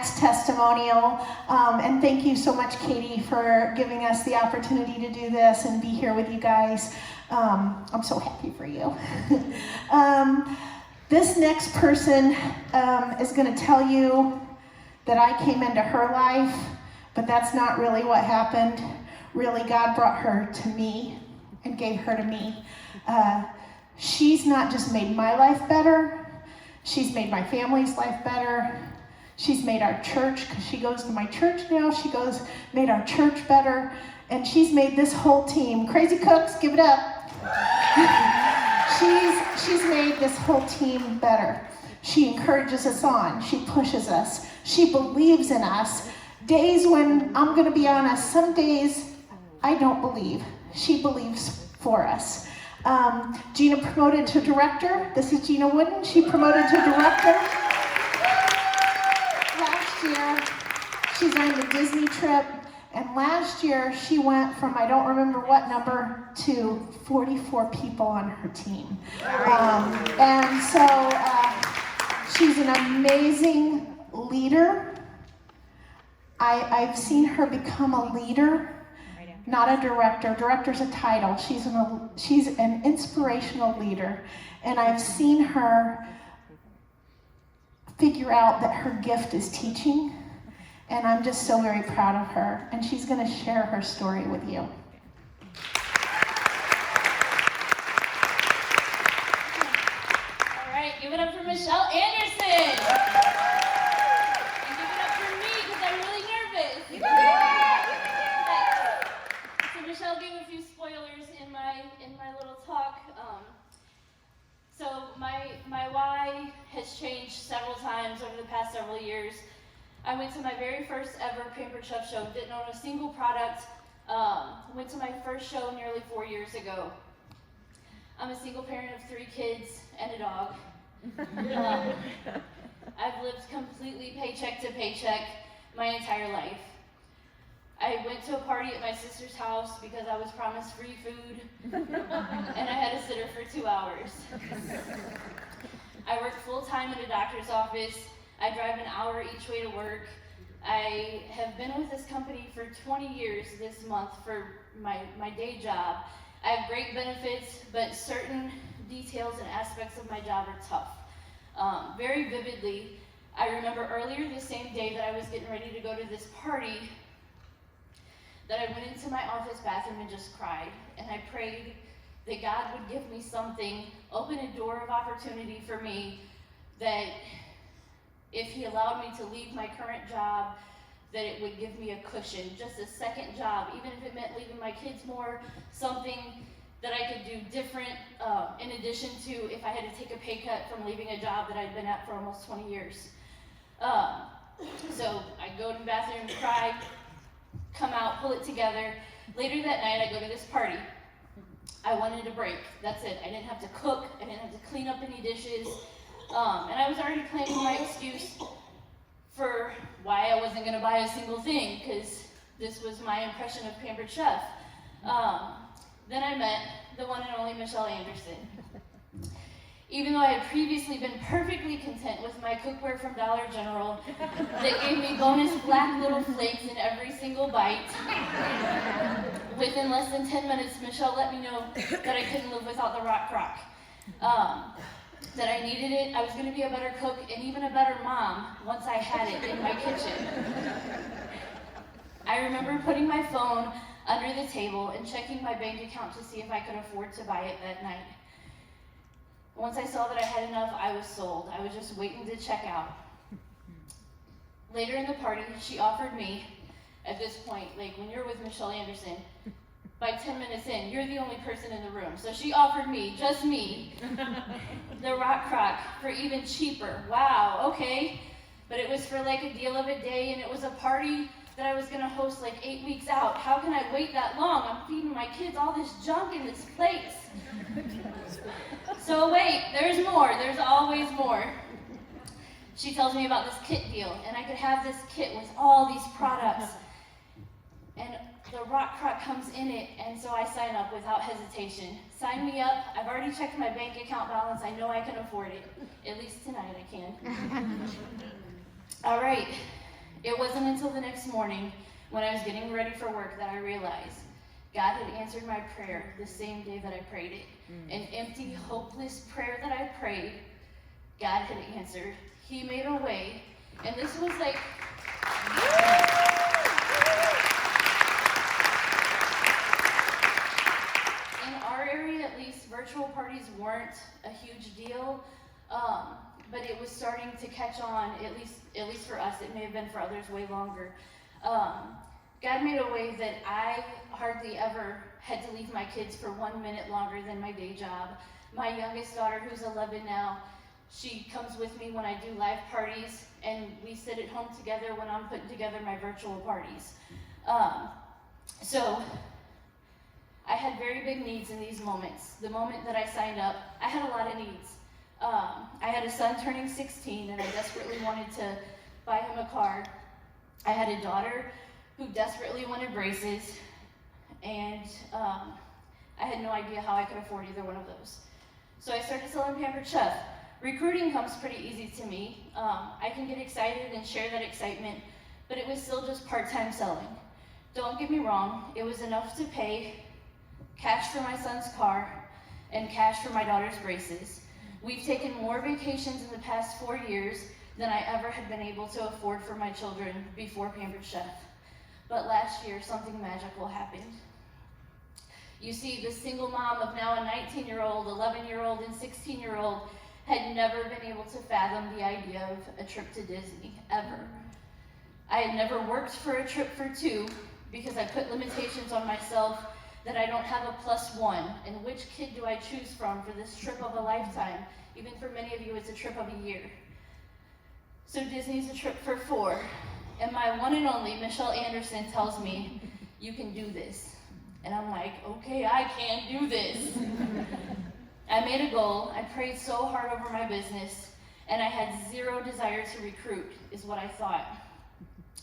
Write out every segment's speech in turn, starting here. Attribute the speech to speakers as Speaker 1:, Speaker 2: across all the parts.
Speaker 1: tonight's testimonial. And thank you so much, Katie, for giving us the opportunity to do this and be here with you guys. I'm so happy for you. This next person is going to tell you that I came into her life, but that's not really what happened. Really, God brought her to me and gave her to me. She's not just made my life better, she's made my family's life better. She's made our church, because she goes to my church now, made our church better, and she's made this whole team. Crazy Cooks, give it up. She's made this whole team better. She encourages us on. She pushes us. She believes in us. Days when, I'm going to be honest, some days I don't believe. She believes for us. Gina promoted to director. This is Gina Wooden. She promoted to director. Last year, she's on the Disney trip. And last year, she went from, I don't remember what number, to 44 people on her team. And so she's an amazing leader. I've seen her become a leader, not a director. Director's a title. She's an inspirational leader. And I've seen her figure out that her gift is teaching. And I'm just so very proud of her. And she's going to share her story with you.
Speaker 2: All right, give it up for Michelle Anderson. And give it up for me because I'm really nervous. So Michelle gave a few spoilers in my little talk. So my why has changed several times over the past several years. I went to my very first ever Pampered Chef show, didn't own a single product. Went to my first show nearly 4 years ago. I'm a single parent of 3 kids and a dog. I've lived completely paycheck to paycheck my entire life. I went to a party at my sister's house because I was promised free food, and I had a sitter for 2 hours. I work full-time in a doctor's office. I drive an hour each way to work. I have been with this company for 20 years this month for my day job. I have great benefits, but certain details and aspects of my job are tough. Very vividly, I remember earlier the same day that I was getting ready to go to this party, that I went into my office bathroom and just cried. And I prayed that God would give me something, open a door of opportunity for me, that if he allowed me to leave my current job, that it would give me a cushion, just a second job, even if it meant leaving my kids more, something that I could do different, in addition to if I had to take a pay cut from leaving a job that I'd been at for almost 20 years. So I go to the bathroom, cry, come out, pull it together. Later that night, I go to this party. I wanted a break. That's it. I didn't have to cook. I didn't have to clean up any dishes. And I was already planning my excuse for why I wasn't going to buy a single thing, because this was my impression of Pampered Chef. Then I met the one and only Michelle Anderson. Even though I had previously been perfectly content with my cookware from Dollar General that gave me bonus black little flakes in every single bite, within less than 10 minutes, Michelle let me know that I couldn't live without the rock crock. That I needed it. I was going to be a better cook and even a better mom once I had it in my kitchen. I remember putting my phone under the table and checking my bank account to see if I could afford to buy it that night. Once I saw that I had enough, I was sold. I was just waiting to check out. Later in the party, she offered me, at this point, like when you're with Michelle Anderson, by 10 minutes in, you're the only person in the room. So she offered me, just me, the rock crock for even cheaper. Wow, okay. But it was for like a deal of a day, and it was a party that I was gonna host like 8 weeks out. How can I wait that long? I'm feeding my kids all this junk in this place. So wait, there's more. There's always more. She tells me about this kit deal, and I could have this kit with all these products. And the rock crock comes in it, and so I sign up without hesitation. Sign me up. I've already checked my bank account balance. I know I can afford it. At least tonight I can. All right. It wasn't until the next morning when I was getting ready for work that I realized God had answered my prayer the same day that I prayed it. An empty, hopeless prayer that I prayed, God had answered. He made a way, and this was like, in our area at least, virtual parties weren't a huge deal, but it was starting to catch on, at least for us. It may have been for others way longer. God made a way that I hardly ever had to leave my kids for 1 minute longer than my day job. My youngest daughter, who's 11 now, she comes with me when I do live parties, and we sit at home together when I'm putting together my virtual parties. So I had very big needs in these moments. The moment that I signed up, I had a lot of needs. I had a son turning 16, and I desperately wanted to buy him a car. I had a daughter who desperately wanted braces, and I had no idea how I could afford either one of those. So I started selling Pampered Chef. Recruiting comes pretty easy to me. I can get excited and share that excitement, but it was still just part-time selling. Don't get me wrong, it was enough to pay cash for my son's car and cash for my daughter's braces. We've taken more vacations in the past 4 years than I ever had been able to afford for my children before Pampered Chef. But last year, something magical happened. You see, the single mom of now a 19-year-old, 11-year-old, and 16-year-old had never been able to fathom the idea of a trip to Disney, ever. I had never worked for a trip for two because I put limitations on myself that I don't have a +1, and which kid do I choose from for this trip of a lifetime? Even for many of you, it's a trip of a year. So Disney's a trip for 4, and my one and only Michelle Anderson tells me, you can do this. And I'm like, okay, I can do this. I made a goal, I prayed so hard over my business, and I had zero desire to recruit, is what I thought.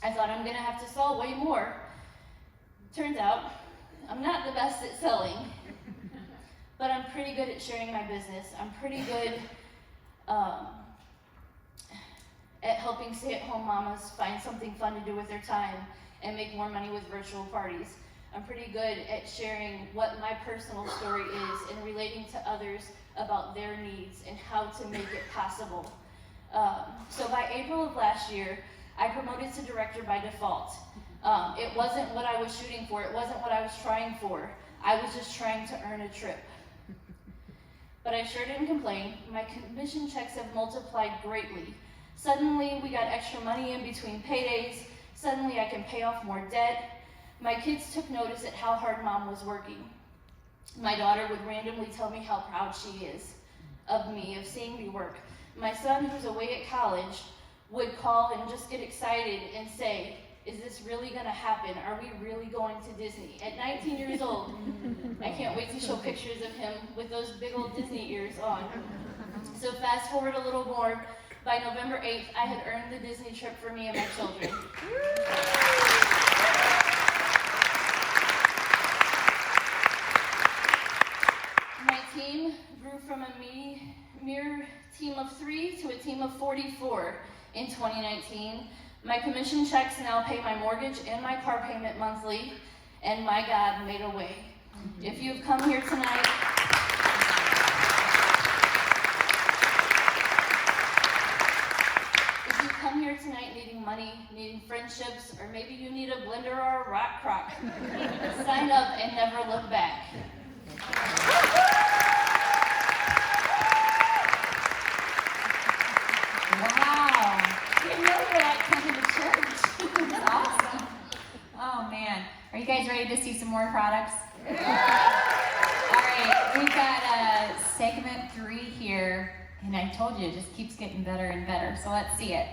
Speaker 2: I thought I'm gonna have to sell way more. Turns out, I'm not the best at selling, but I'm pretty good at sharing my business. I'm pretty good at helping stay-at-home mamas find something fun to do with their time and make more money with virtual parties. I'm pretty good at sharing what my personal story is and relating to others about their needs and how to make it possible. So by April of last year, I promoted to director by default. It wasn't what I was shooting for. It wasn't what I was trying for. I was just trying to earn a trip. But I sure didn't complain. My commission checks have multiplied greatly. Suddenly, we got extra money in between paydays. Suddenly, I can pay off more debt. My kids took notice at how hard mom was working. My daughter would randomly tell me how proud she is of me, of seeing me work. My son, who's away at college, would call and just get excited and say, is this really gonna happen? Are we really going to Disney? At 19 years old, I can't wait to show pictures of him with those big old Disney ears on. So fast forward a little more, by November 8th, I had earned the Disney trip for me and my children. My team grew from a mere team of 3 to a team of 44 in 2019. My commission checks now pay my mortgage and my car payment monthly, and my God made a way. If you've come here tonight, needing money, needing friendships, or maybe you need a blender or a rock crock, sign up and never look back.
Speaker 3: Wow.
Speaker 2: You know you're like coming to church.
Speaker 3: That's awesome. Oh man. Are you guys ready to see some more products? All right, we've got segment 3 here, and I told you it just keeps getting better and better, so let's see it.